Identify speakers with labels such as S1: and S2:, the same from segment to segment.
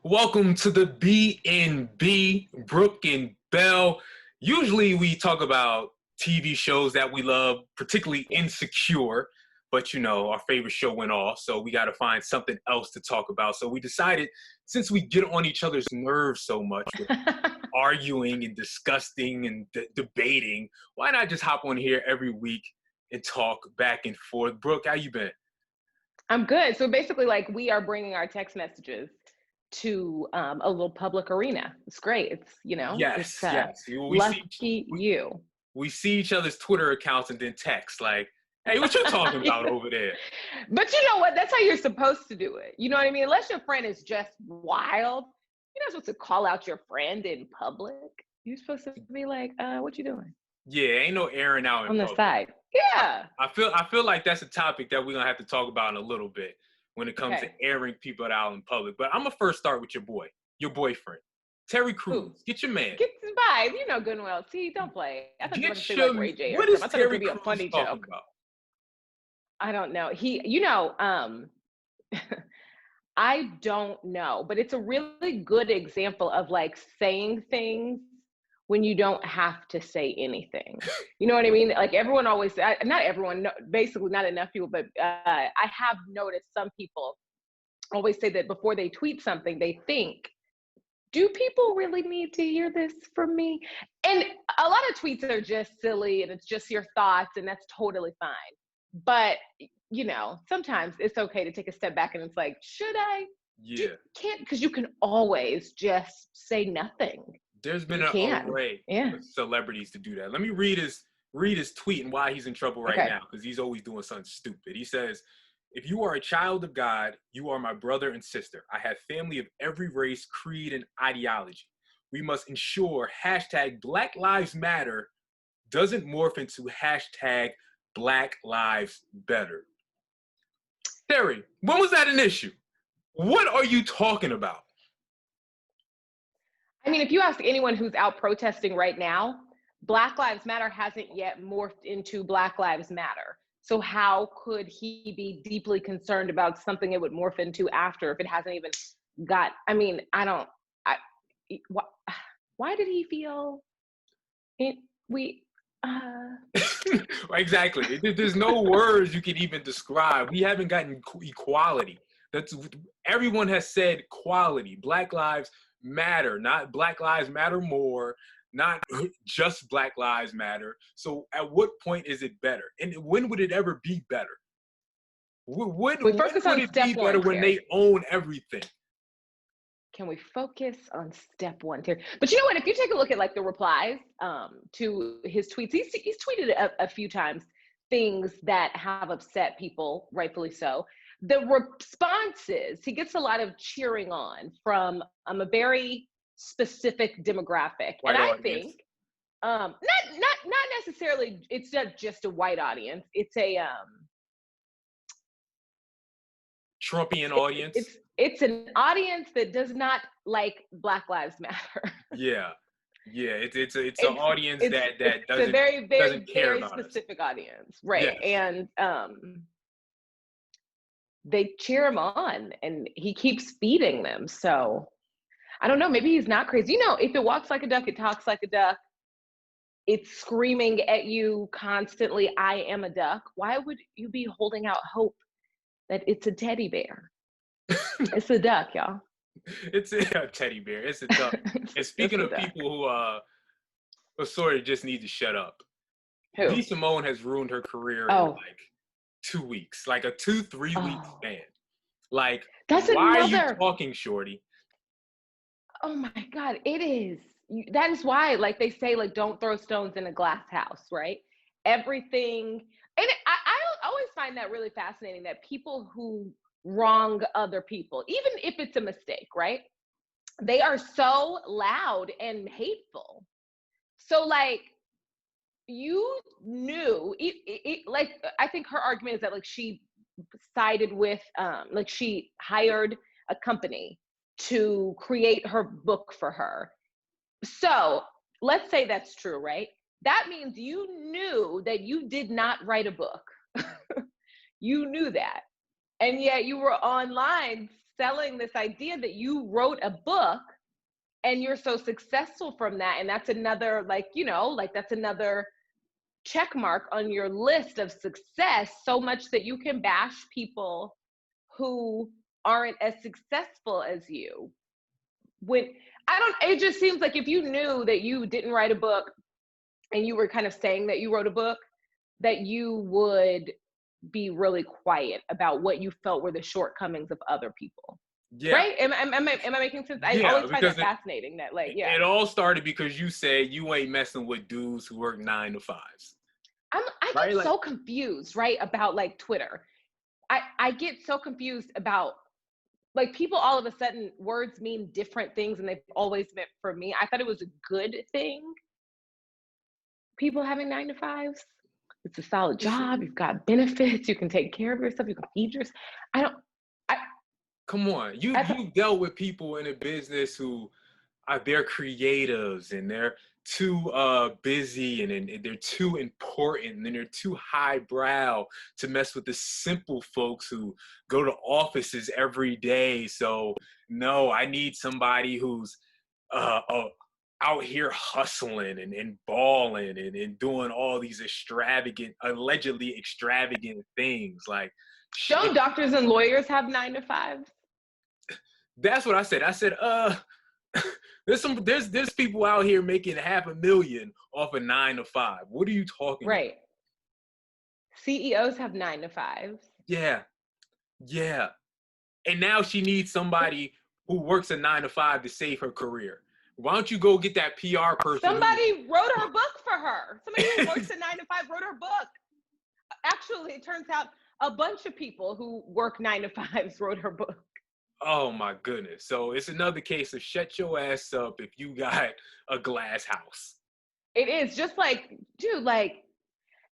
S1: Welcome to the B&B, Brooke and Bell. Usually we talk about TV shows that we love, particularly Insecure, but our favorite show went off, so we got to find something else to talk about. So we decided, since we get on each other's nerves so much with arguing and discussing and debating, why not just hop on here every week and talk back and forth? Brooke, how you been?
S2: I'm good. So basically, like, we are bringing our text messages to a little public arena. It's great.
S1: Yes, yes.
S2: Lucky you.
S1: We see each other's Twitter accounts and then text like, "Hey, what you talking about over there?"
S2: But you know what? That's how you're supposed to do it. You know what I mean? Unless your friend is just wild, you're not supposed to call out your friend in public. You're supposed to be like, what you doing?
S1: Yeah, ain't no airing out in
S2: on the
S1: public.
S2: side. Yeah.
S1: I feel like that's a topic that we're gonna have to talk about in a little bit when it comes to airing people out in public. But I'm gonna first start with your boyfriend, Terry Crews. Get your man.
S2: Get by. You know good and well. See, don't play. I thought you were going to say like Ray J.
S1: What is
S2: I thought
S1: Terry
S2: it would be a funny joke.
S1: About?
S2: I don't know. I don't know, but it's a really good example of like saying things when you don't have to say anything. You know what I mean? Like everyone always, not everyone, basically not enough people, but I have noticed some people always say that before they tweet something, they think, do people really need to hear this from me? And a lot of tweets are just silly and it's just your thoughts, and that's totally fine. But, sometimes it's okay to take a step back and it's like, should I?
S1: Yeah.
S2: You can't, because you can always just say nothing.
S1: There's been an array of celebrities to do that. Let me read his tweet and why he's in trouble right now, because he's always doing something stupid. He says, "If you are a child of God, you are my brother and sister. I have family of every race, creed, and ideology. We must ensure hashtag Black Lives Matter doesn't morph into hashtag Black Lives Better." Terry, when was that an issue? What are you talking about?
S2: I mean, if you ask anyone who's out protesting right now, Black Lives Matter hasn't yet morphed into Black Lives Matter. So how could he be deeply concerned about something it would morph into after if it hasn't even got, why did he feel
S1: Exactly. There's no words you can even describe. We haven't gotten equality. Everyone has said equality. Black Lives Matter, not Black Lives Matter more, not just Black Lives Matter. So at what point is it better? And when would it ever be better? When would it be better when they own everything?
S2: Can we focus on step one here? But you know what? If you take a look at like the replies to his tweets, he's tweeted a few times things that have upset people, rightfully so. The responses, he gets a lot of cheering on from a very specific demographic.
S1: White
S2: and I
S1: audience.
S2: think not necessarily, it's not just a white audience. It's a
S1: Trumpian audience.
S2: It's an audience that does not like Black Lives Matter.
S1: Yeah. It's an audience that doesn't,
S2: a very, very,
S1: doesn't care
S2: very
S1: about
S2: specific audience, right?
S1: Yes.
S2: And they cheer him on, and he keeps feeding them. So I don't know. Maybe he's not crazy. If it walks like a duck, it talks like a duck. It's screaming at you constantly, "I am a duck." Why would you be holding out hope that it's a teddy bear? It's a duck, y'all.
S1: It's a teddy bear. It's a duck. And speaking of people who sort of just need to shut up,
S2: who?
S1: D. Simone has ruined her career in like 2 weeks, like a 2-3 week span. Like, why are you talking, shorty?
S2: Oh my God, it is. That is why, like they say, like don't throw stones in a glass house, right? Everything, and I always find that really fascinating, that people who wrong other people, even if it's a mistake, right? They are so loud and hateful. So like, you knew, like, I think her argument is that like she sided with, like she hired a company to create her book for her. So let's say that's true, right? That means you knew that you did not write a book. You knew that. And yet you were online selling this idea that you wrote a book and you're so successful from that. And that's another, like, you know, like that's another check mark on your list of success, so much that you can bash people who aren't as successful as you. When it just seems like if you knew that you didn't write a book and you were kind of saying that you wrote a book, that you would be really quiet about what you felt were the shortcomings of other people. Yeah. Right? Am I making sense? I always find that fascinating that, like, yeah.
S1: It all started because you said you ain't messing with dudes who work 9 to 5s.
S2: I get so confused, right, about like Twitter. I get so confused about, like, people all of a sudden, words mean different things than they've always meant for me. I thought it was a good thing, people having 9 to 5s. It's a solid job. You've got benefits. You can take care of yourself. You can feed yourself.
S1: Come on. You dealt with people in a business who they're creatives and they're too busy and they're too important and they're too highbrow to mess with the simple folks who go to offices every day. So no, I need somebody who's out here hustling and balling and doing all these allegedly extravagant things. Like,
S2: don't doctors and lawyers have 9 to 5s?
S1: That's what I said. I said, there's people out here making $500,000 off a 9 to 5. What are you talking about? Right.
S2: CEOs have 9 to 5s.
S1: Yeah. Yeah. And now she needs somebody who works a 9 to 5 to save her career. Why don't you go get that PR person?
S2: Somebody wrote her book for her. Somebody who works a 9 to 5 wrote her book. Actually, it turns out a bunch of people who work 9 to 5s wrote her book.
S1: Oh my goodness. So it's another case of shut your ass up if you got a glass house.
S2: It is just like, dude, like,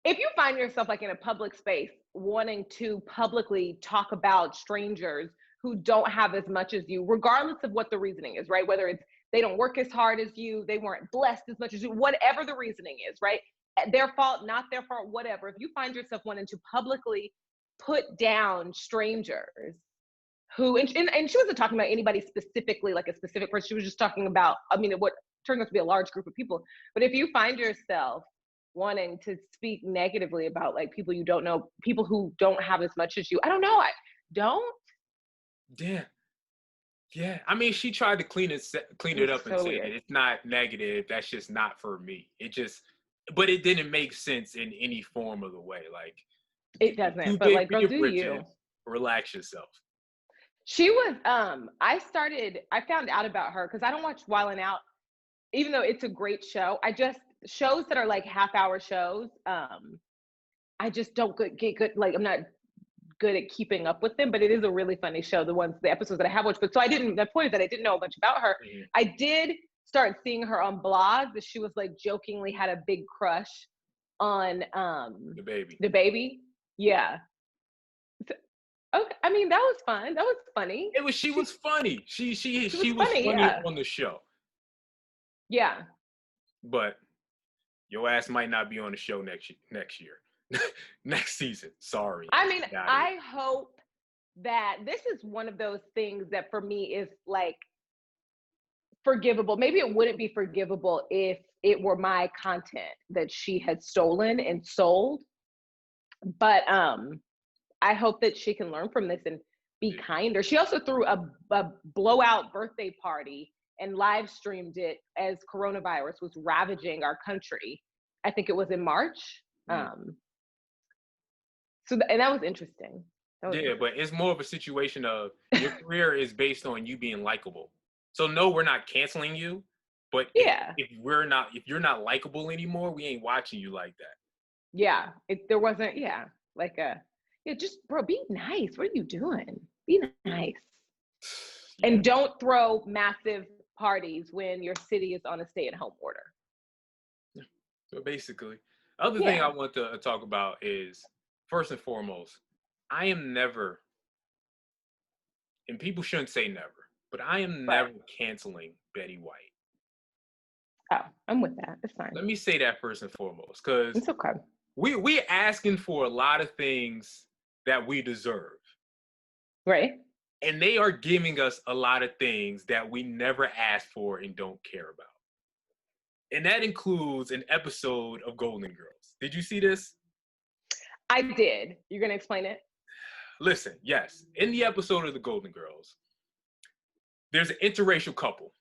S2: if you find yourself like in a public space wanting to publicly talk about strangers who don't have as much as you, regardless of what the reasoning is, right? Whether it's they don't work as hard as you, they weren't blessed as much as you, whatever the reasoning is, right? Their fault, not their fault, whatever. If you find yourself wanting to publicly put down strangers who, and she wasn't talking about anybody specifically, like a specific person. She was just talking about, what turned out to be a large group of people. But if you find yourself wanting to speak negatively about like people you don't know, people who don't have as much as you, I don't know. Don't.
S1: Yeah. Yeah. I mean, she tried to clean it up and say that it's not negative. That's just not for me. But it didn't make sense in any form of the way. Like,
S2: it doesn't. But like, girl, do you
S1: relax yourself?
S2: She was, I found out about her because I don't watch Wild 'N Out, even though it's a great show. Shows that are like half-hour shows, I just don't get good, like, I'm not good at keeping up with them, but it is a really funny show, the episodes that I have watched. But so the point is that I didn't know much about her. Mm-hmm. I did start seeing her on blogs that she was like jokingly had a big crush on the baby. Yeah. Okay, I mean, that was fun. That was funny.
S1: She was funny. She was funny on the show.
S2: Yeah.
S1: But your ass might not be on the show next year. Next season. Sorry.
S2: I mean, I hope that this is one of those things that for me is like forgivable. Maybe it wouldn't be forgivable if it were my content that she had stolen and sold. But I hope that she can learn from this and be kinder. She also threw a blowout birthday party and live streamed it as coronavirus was ravaging our country. I think it was in March. And that was interesting.
S1: But it's more of a situation of your career is based on you being likable. So no, we're not canceling you, but if you're not likable anymore, we ain't watching you like that.
S2: Yeah, there wasn't. Just, bro, be nice. What are you doing? Be nice. Yeah. And don't throw massive parties when your city is on a stay-at-home order.
S1: Yeah. So basically, other thing I want to talk about is, first and foremost, I am never, and people shouldn't say never, but I am never canceling Betty White.
S2: Oh, I'm with that. It's fine.
S1: Let me say that first and foremost, because
S2: it's okay.
S1: We're asking for a lot of things that we deserve.
S2: Right.
S1: And they are giving us a lot of things that we never asked for and don't care about. And that includes an episode of Golden Girls. Did you see this?
S2: I did. You're going to explain it?
S1: Listen, yes. In the episode of the Golden Girls, there's an interracial couple.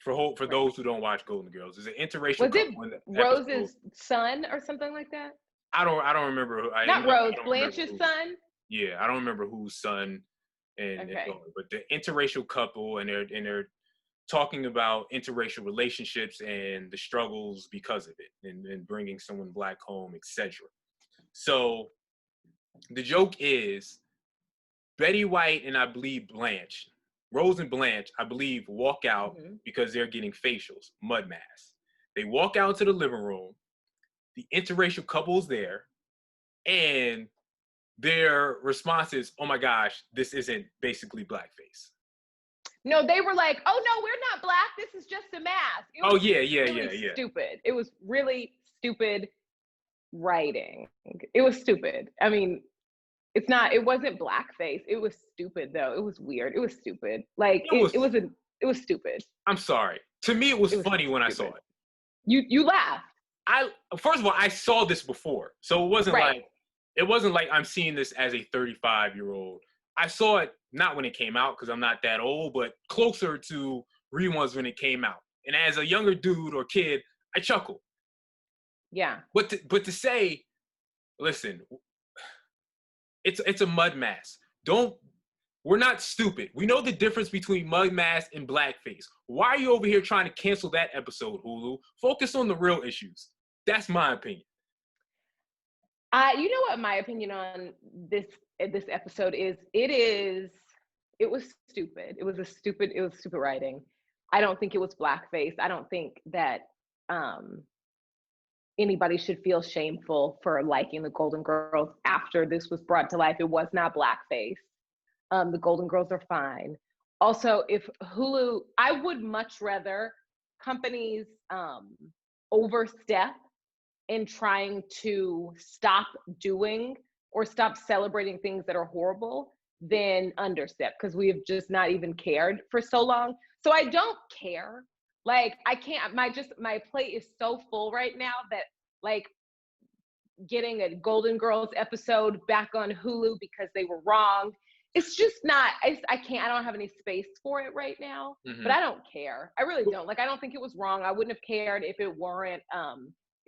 S1: For those who don't watch Golden Girls, there's an interracial couple.
S2: Was it Rose's son or something like that?
S1: I don't remember.
S2: Not Rose, Blanche's son?
S1: Yeah, I don't remember whose son and but the interracial couple, and they're talking about interracial relationships and the struggles because of it, and bringing someone Black home, etc. So the joke is Betty White and I believe Blanche, Rose and Blanche, I believe, walk out because they're getting facials, mud masks. They walk out to the living room. The interracial couple's there, and their response is, "Oh my gosh, this isn't basically blackface."
S2: No, they were like, "Oh no, we're not Black. This is just a mask."
S1: Yeah.
S2: Stupid. It was really stupid writing. It was stupid. I mean, it wasn't blackface. It was stupid though. It was weird. It was stupid. Like it was stupid.
S1: I'm sorry. To me, it was funny when I saw it.
S2: You laughed.
S1: First of all, I saw this before. So it wasn't like I'm seeing this as a 35-year-old. I saw it not when it came out because I'm not that old, but closer to reruns when it came out. And as a younger dude or kid, I chuckled.
S2: Yeah.
S1: But to say, listen, it's a mud mask. We're not stupid. We know the difference between mud mask and blackface. Why are you over here trying to cancel that episode, Hulu? Focus on the real issues. That's my opinion.
S2: You know what my opinion on this episode is? It was stupid. It was stupid writing. I don't think it was blackface. I don't think that anybody should feel shameful for liking the Golden Girls after this was brought to life. It was not blackface. The Golden Girls are fine. Also, if Hulu, I would much rather companies overstep in trying to stop doing or stop celebrating things that are horrible than understep, because we have just not even cared for so long. So I don't care. Like, I can't, my plate is so full right now that, like, getting a Golden Girls episode back on Hulu because they were wrong, it's just not, I don't have any space for it right now, but I don't care. I really don't. Like, I don't think it was wrong. I wouldn't have cared if it weren't,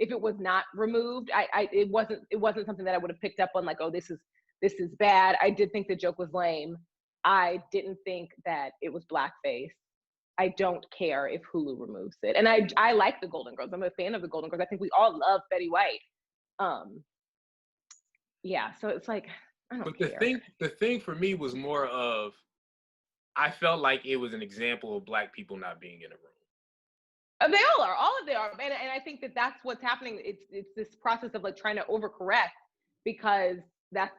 S2: if it was not removed. It wasn't something that I would have picked up on, like, oh, this is bad. I did think the joke was lame. I didn't think that it was blackface. I don't care if Hulu removes it. And I like the Golden Girls. I'm a fan of the Golden Girls. I think we all love Betty White. Yeah, so it's like, I don't care.
S1: The thing for me was more of, I felt like it was an example of Black people not being in a room.
S2: They all are. All of them are. And I think that that's what's happening. It's this process of, like, trying to overcorrect because that's,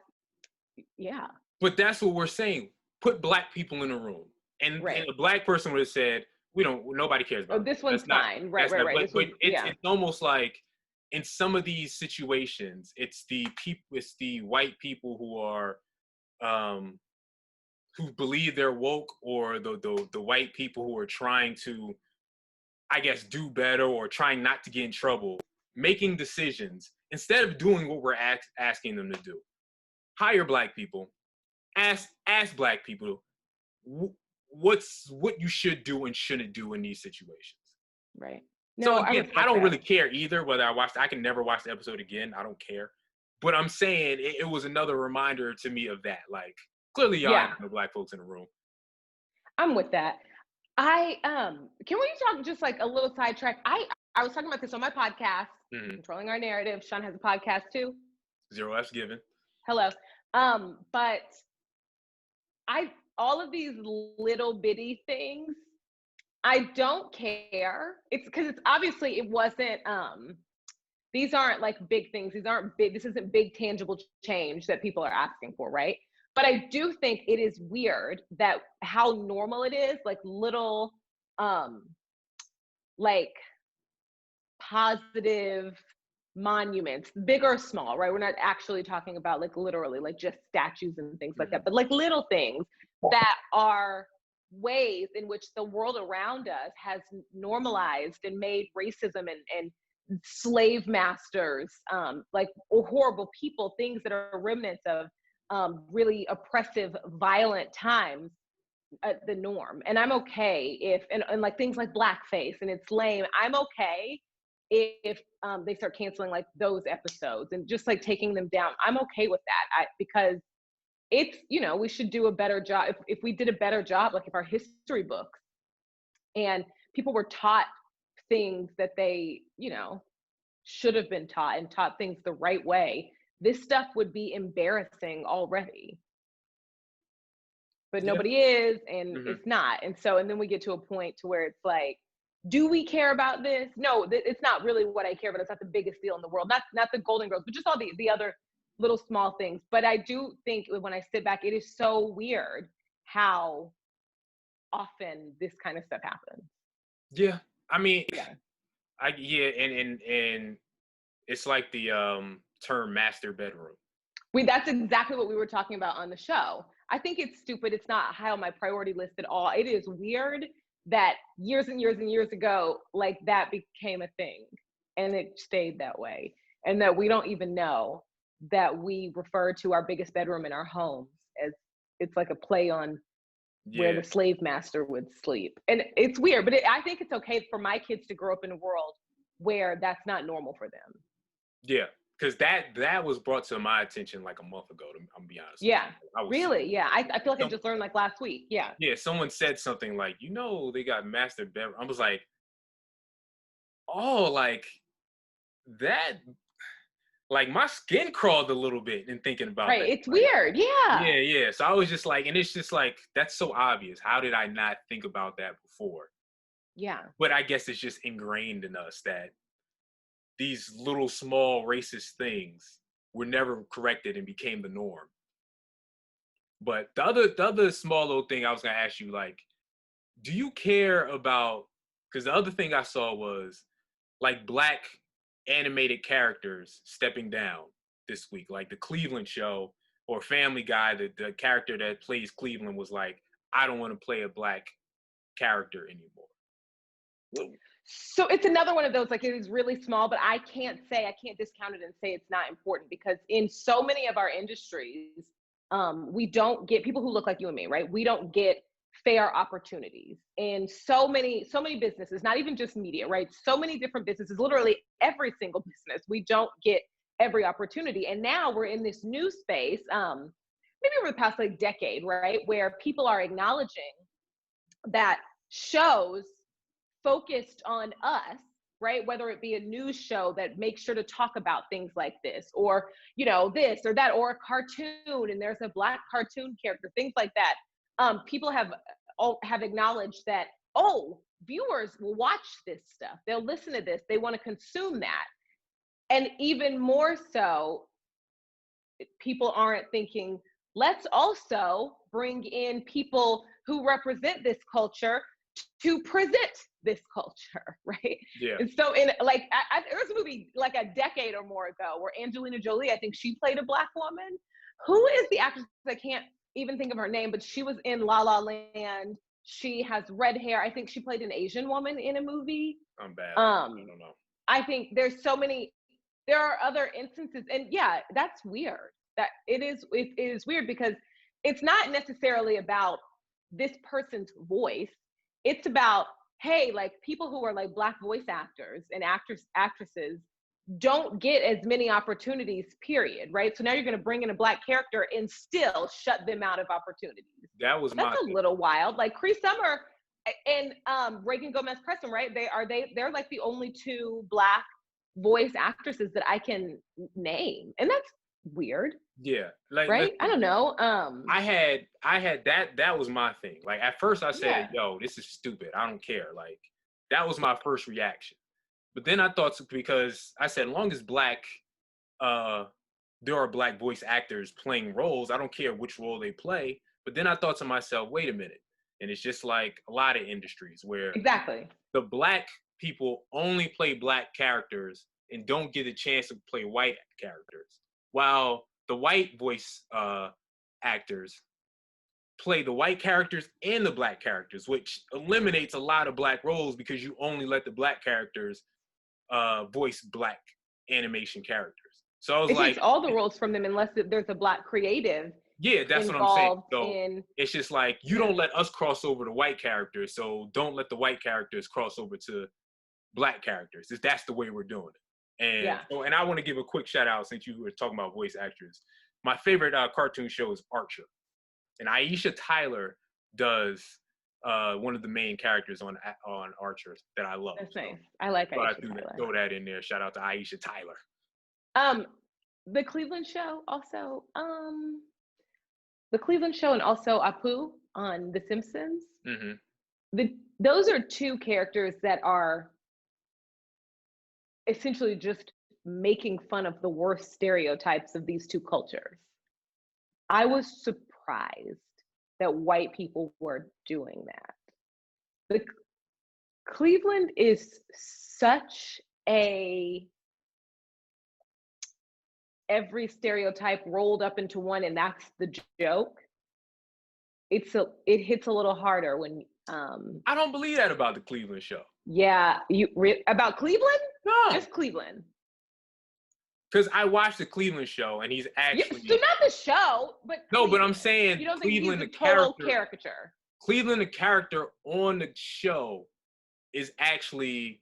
S2: yeah.
S1: But that's what we're saying. Put Black people in a room. And a Black person would have said, nobody cares about
S2: this one's fine. Right.
S1: But it's almost like, in some of these situations, it's the white people who are, who believe they're woke, or the white people who are trying to, I guess, do better or trying not to get in trouble, making decisions instead of doing what we're asking them to do. Hire Black people, ask Black people what you should do and shouldn't do in these situations.
S2: Right.
S1: No, so again, I don't really care either whether I can never watch the episode again. I don't care. But I'm saying it was another reminder to me of that. Like, clearly y'all have no Black folks in the room.
S2: I'm with that. Can we talk just like a little sidetrack? I was talking about this on my podcast, Controlling Our Narrative. Sean has a podcast too.
S1: 0 F's given.
S2: Hello. But all of these little bitty things, I don't care. It's because it's obviously it wasn't, these aren't like big things. These aren't big, this isn't big tangible change that people are asking for, right? But I do think it is weird that how normal it is, like little, like positive monuments, big or small, right? We're not actually talking about like literally like just statues and things like that, but like little things that are ways in which the world around us has normalized and made racism and slave masters, like horrible people, things that are remnants of really oppressive, violent times, the norm. And I'm okay if, and like things like blackface and it's lame, I'm okay if they start canceling like those episodes and just like taking them down. I'm okay with that because it's, we should do a better job. If we did a better job, like if our history books and people were taught things that they, should have been taught and taught things the right way, this stuff would be embarrassing already. But nobody is, and it's not. And so, and then we get to a point to where it's like, do we care about this? No, it's not really what I care about. It's not the biggest deal in the world. Not the Golden Girls, but just all the other little small things. But I do think when I sit back, it is so weird how often this kind of stuff happens.
S1: Yeah. I mean, and it's like the term master bedroom.
S2: That's exactly what we were talking about on the show. I think it's stupid. It's not high on my priority list at all. It is weird that years and years and years ago, like that became a thing and it stayed that way. And that we don't even know that we refer to our biggest bedroom in our homes as it's like a play on where the slave master would sleep. And it's weird, but I think it's okay for my kids to grow up in a world where that's not normal for them.
S1: Yeah. Because that was brought to my attention like a month ago, I'm gonna be honest.
S2: Yeah, really? Yeah, I feel like I just learned like last week. Yeah.
S1: Yeah, someone said something like, they got master bedroom. I was like, oh, like that, like my skin crawled a little bit in thinking about that.
S2: Right, it's weird, yeah.
S1: Yeah. So I was just like, and it's just like, that's so obvious. How did I not think about that before?
S2: Yeah.
S1: But I guess it's just ingrained in us that these little small racist things were never corrected and became the norm. But the other small little thing I was gonna ask you, like, do you care about, because the other thing I saw was like Black animated characters stepping down this week, like the Cleveland show or Family Guy, the character that plays Cleveland was like, I don't want to play a Black character anymore.
S2: So it's another one of those, like it is really small, but I can't discount it and say it's not important because in so many of our industries, we don't get people who look like you and me, right? We don't get fair opportunities in so many businesses, not even just media, right? So many different businesses, literally every single business, we don't get every opportunity. And now we're in this new space, maybe over the past like decade, right? Where people are acknowledging that shows focused on us, right? Whether it be a news show that makes sure to talk about things like this, or, this or that, or a cartoon, and there's a Black cartoon character, things like that. People have acknowledged that, viewers will watch this stuff. They'll listen to this. They want to consume that. And even more so, people aren't thinking, let's also bring in people who represent this culture to present this culture, right?
S1: Yeah.
S2: And so there was a movie like a decade or more ago where Angelina Jolie, I think she played a Black woman. Who is the actress? I can't even think of her name, but she was in La La Land. She has red hair. I think she played an Asian woman in a movie.
S1: I'm bad. I don't know.
S2: I think there are other instances, and yeah, that's weird. That it is weird because it's not necessarily about this person's voice. It's about, hey, like people who are like Black voice actors and actresses don't get as many opportunities, period, right? So now you're going to bring in a Black character and still shut them out of opportunities. That's a little wild. Like Cree Summer and Reagan Gomez Preston, right? They're like the only two Black voice actresses that I can name, and that's weird.
S1: Yeah,
S2: right. I don't know.
S1: I had that was my thing. Like at first I said, "Yo, this is stupid. I don't care." Like that was my first reaction. But then I thought, because I said, as long as Black, there are Black voice actors playing roles, I don't care which role they play. But then I thought to myself, wait a minute. And it's just like a lot of industries where
S2: exactly
S1: the Black people only play Black characters and don't get a chance to play white characters, while the white voice actors play the white characters and the black characters, which eliminates a lot of black roles because you only let the black characters voice black animation characters. So I was like,
S2: it takes all the roles from them unless there's a black creative.
S1: Yeah, that's what I'm saying. So it's just like, you don't let us cross over to white characters, so don't let the white characters cross over to black characters. That's the way we're doing it. And I want to give a quick shout out, since you were talking about voice actors. My favorite cartoon show is Archer, and Aisha Tyler does one of the main characters on Archer that I love.
S2: That's nice. I like Aisha Tyler.
S1: Throw that in there. Shout out to Aisha Tyler.
S2: The Cleveland show also. The Cleveland show and also Apu on The Simpsons. Mm-hmm. Those are two characters that are essentially just making fun of the worst stereotypes of these two cultures. I was surprised that white people were doing that. Cleveland is such a every stereotype rolled up into one, and that's the joke. It hits a little harder when
S1: I don't believe that about the Cleveland show.
S2: Yeah, about Cleveland?
S1: No,
S2: just Cleveland.
S1: Because I watched the Cleveland show, and he's actually
S2: so not the show, but
S1: no.
S2: Cleveland.
S1: But I'm saying
S2: you don't
S1: Cleveland,
S2: think he's a total caricature.
S1: Cleveland, the character on the show, is actually,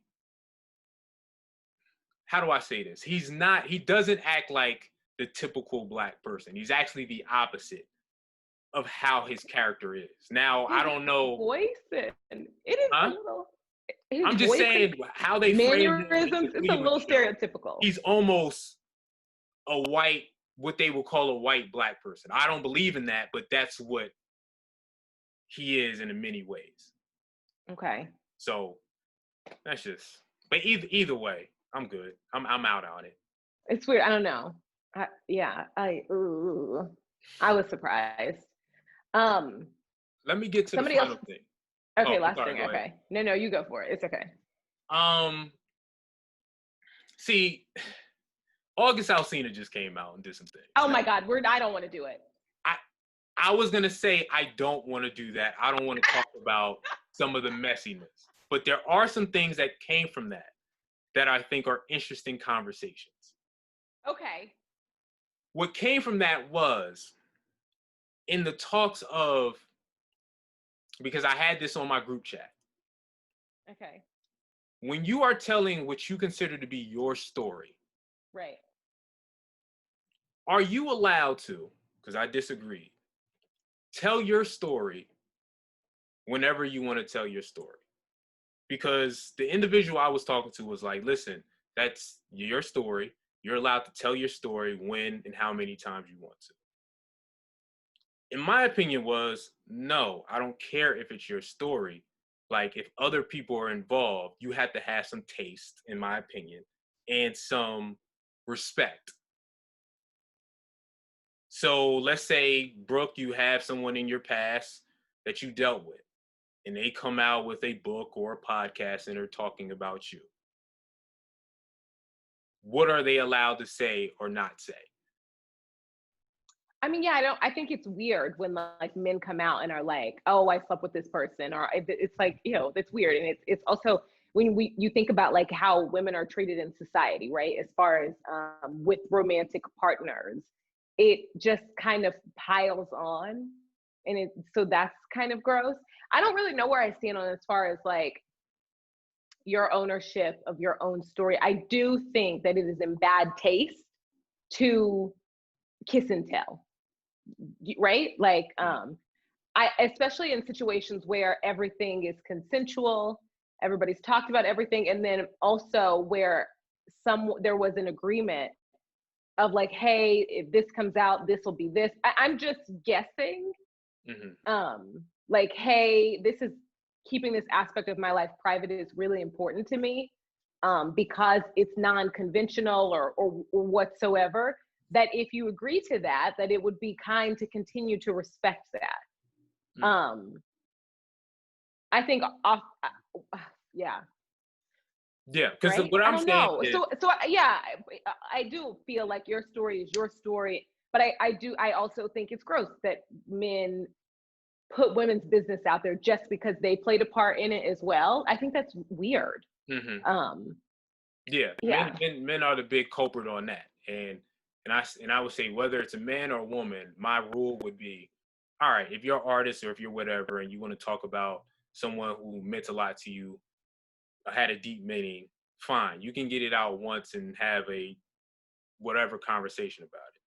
S1: how do I say this? He doesn't act like the typical black person. He's actually the opposite of how his character is. Now, I don't know.
S2: Voice it is a little.
S1: I'm just saying how they
S2: mannerisms. It's a little stereotypical.
S1: He's almost a white, what they would call a white black person. I don't believe in that, but that's what he is in many ways.
S2: Okay.
S1: So that's just. But either way, I'm good. I'm out on it.
S2: It's weird. I don't know. I was surprised.
S1: Let me get to the final thing.
S2: Okay, last thing. Okay. No, you go for it. It's okay.
S1: See, August Alsina just came out and did some things.
S2: Oh my God, I don't want to do it.
S1: I was gonna say I don't want to do that. I don't want to talk about some of the messiness, but there are some things that came from that I think are interesting conversations.
S2: Okay.
S1: What came from that was in the talks of, because I had this on my group chat.
S2: Okay.
S1: When you are telling what you consider to be your story,
S2: right?
S1: Are you allowed to, because I disagree, tell your story whenever you want to tell your story? Because the individual I was talking to was like, listen, that's your story. You're allowed to tell your story when and how many times you want to. In my opinion was, no, I don't care if it's your story. Like, if other people are involved, you have to have some taste, in my opinion, and some respect. So let's say, Brooke, you have someone in your past that you dealt with, and they come out with a book or a podcast and they're talking about you. What are they allowed to say or not say?
S2: I mean, yeah, I think it's weird when like men come out and are like, oh, I slept with this person, or it's like, that's weird. And it's also when you think about like how women are treated in society, right? As far as with romantic partners, it just kind of piles on. And so that's kind of gross. I don't really know where I stand on as far as like your ownership of your own story. I do think that it is in bad taste to kiss and tell, right? Like, I especially in situations where everything is consensual, everybody's talked about everything, and then also where there was an agreement of like, hey, if this comes out, this will be this. I'm just guessing. Mm-hmm. Like, hey, this is keeping this aspect of my life private is really important to me, because it's non-conventional or whatsoever. That if you agree to that it would be kind to continue to respect that. Mm-hmm. I think yeah.
S1: Yeah, because
S2: right?
S1: what I'm saying is,
S2: so yeah, I do feel like your story is your story, but I also think it's gross that men put women's business out there just because they played a part in it as well. I think that's weird.
S1: Yeah. Men are the big culprit on that. And I would say, whether it's a man or a woman, my rule would be, all right, if you're an artist or if you're whatever, and you want to talk about someone who meant a lot to you, or had a deep meaning, fine. You can get it out once and have a whatever conversation about it.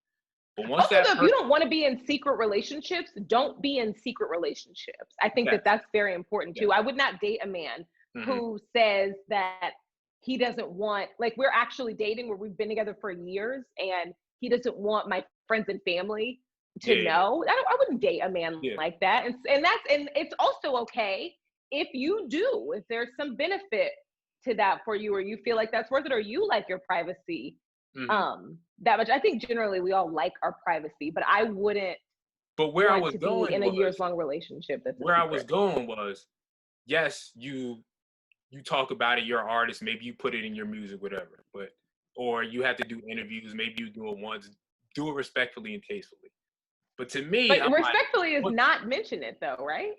S1: But once
S2: also, though, if you don't want to be in secret relationships, don't be in secret relationships. I think that's very important too. I would not date a man who says that he doesn't want, like, we're actually dating where we've been together for years and he doesn't want my friends and family to know. I wouldn't date a man like that. And it's also okay if you do, if there's some benefit to that for you, or you feel like that's worth it, or you like your privacy that much. I think generally we all like our privacy, but I wouldn't.
S1: But where I was going
S2: in a years-long relationship.
S1: Where I was going was, yes, you talk about it. You're an artist. Maybe you put it in your music, whatever. Or you have to do interviews. Maybe you do it once. Do it respectfully and tastefully. But to me,
S2: but respectfully is not mention it though, right?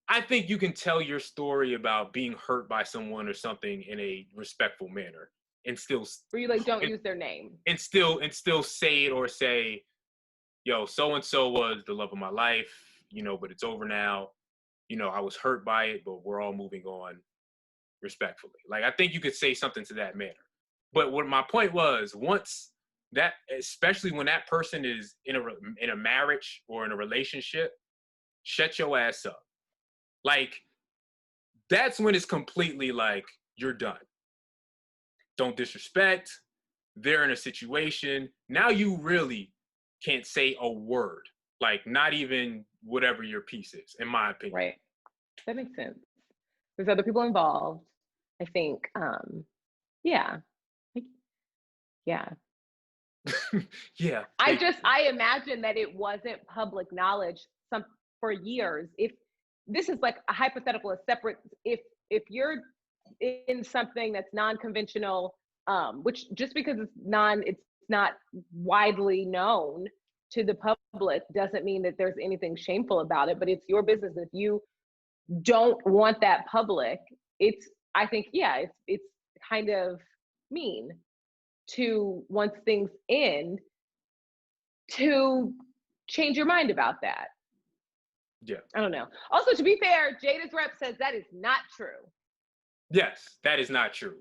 S1: I think you can tell your story about being hurt by someone or something in a respectful manner, and still,
S2: where you like don't use their name,
S1: and still say it, or say, yo, so and so was the love of my life, but it's over now. I was hurt by it, but we're all moving on respectfully. Like, I think you could say something to that manner. But what my point was, once that, especially when that person is in a marriage or in a relationship, shut your ass up. Like, that's when it's completely like, you're done. Don't disrespect. They're in a situation. Now you really can't say a word. Like, not even whatever your piece is, in my opinion.
S2: Right. That makes sense. There's other people involved. I think, yeah.
S1: Yeah.
S2: I imagine that it wasn't public knowledge for years. If this is like a hypothetical, a separate, if you're in something that's non-conventional, which just because it's not widely known to the public doesn't mean that there's anything shameful about it, but it's your business. If you don't want that public, I think it's kind of mean to, once things end, to change your mind about that.
S1: Yeah.
S2: I don't know. Also, to be fair, Jada's rep says that is not true.
S1: Yes, that is not true.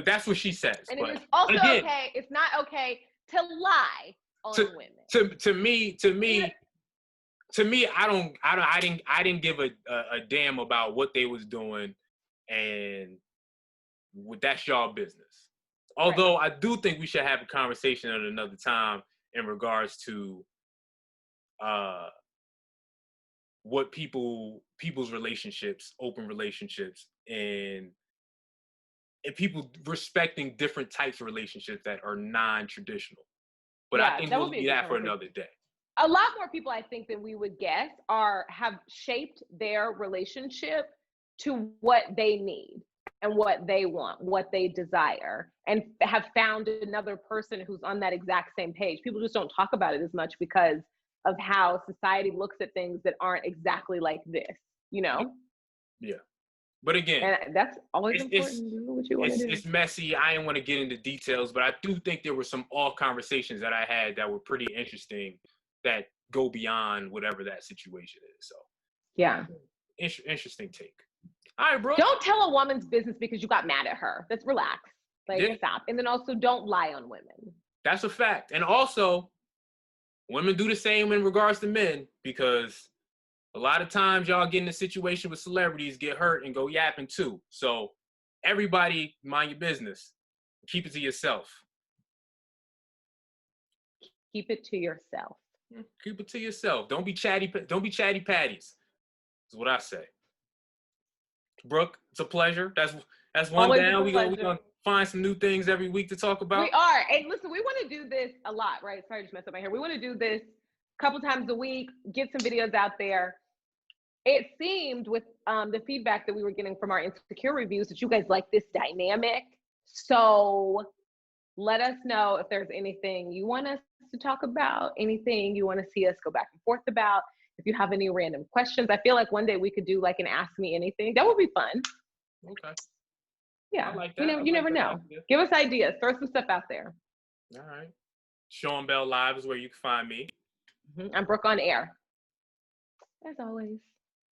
S1: That's what she says.
S2: And it is also okay. It's not okay to lie on women.
S1: To me, I didn't give a damn about what they was doing, and that's y'all business. Although I do think we should have a conversation at another time in regards to what people's relationships, open relationships, and people respecting different types of relationships that are non-traditional. But I think we'll do that for another day.
S2: A lot more people, I think, than we would guess have shaped their relationship to what they need and what they want, what they desire, and have found another person who's on that exact same page. People just don't talk about it as much because of how society looks at things that aren't exactly like this,
S1: Yeah. But again,
S2: and that's always important. What you want to do.
S1: It's messy. I didn't want to get into details, but I do think there were some conversations that I had that were pretty interesting that go beyond whatever that situation is. So
S2: yeah,
S1: interesting take. All right, bro.
S2: Don't tell a woman's business because you got mad at her. Let's relax. Stop. And then also don't lie on women.
S1: That's a fact. And also, women do the same in regards to men, because a lot of times y'all get in a situation with celebrities, get hurt, and go yapping too. So everybody mind your business. Keep it to yourself.
S2: Keep it to yourself.
S1: Keep it to yourself. Don't be chatty patties. That's what I say. Brooke, it's a pleasure. That's one
S2: Always
S1: down. We're gonna find some new things every week to talk about.
S2: We are. And listen, we want to do this a lot, right? Sorry, I just messed up my hair. We want to do this a couple times a week, get some videos out there. It seemed with the feedback that we were getting from our Insecure reviews that you guys like this dynamic. So let us know if there's anything you want us to talk about, anything you want to see us go back and forth about. If you have any random questions, I feel like one day we could do like an Ask Me Anything. That would be fun.
S1: Okay.
S2: Yeah.
S1: I like that.
S2: You never know. Idea. Give us ideas. Throw some stuff out there.
S1: All right. Sean Bell Live is where you can find me.
S2: I'm Brooke on air. As always.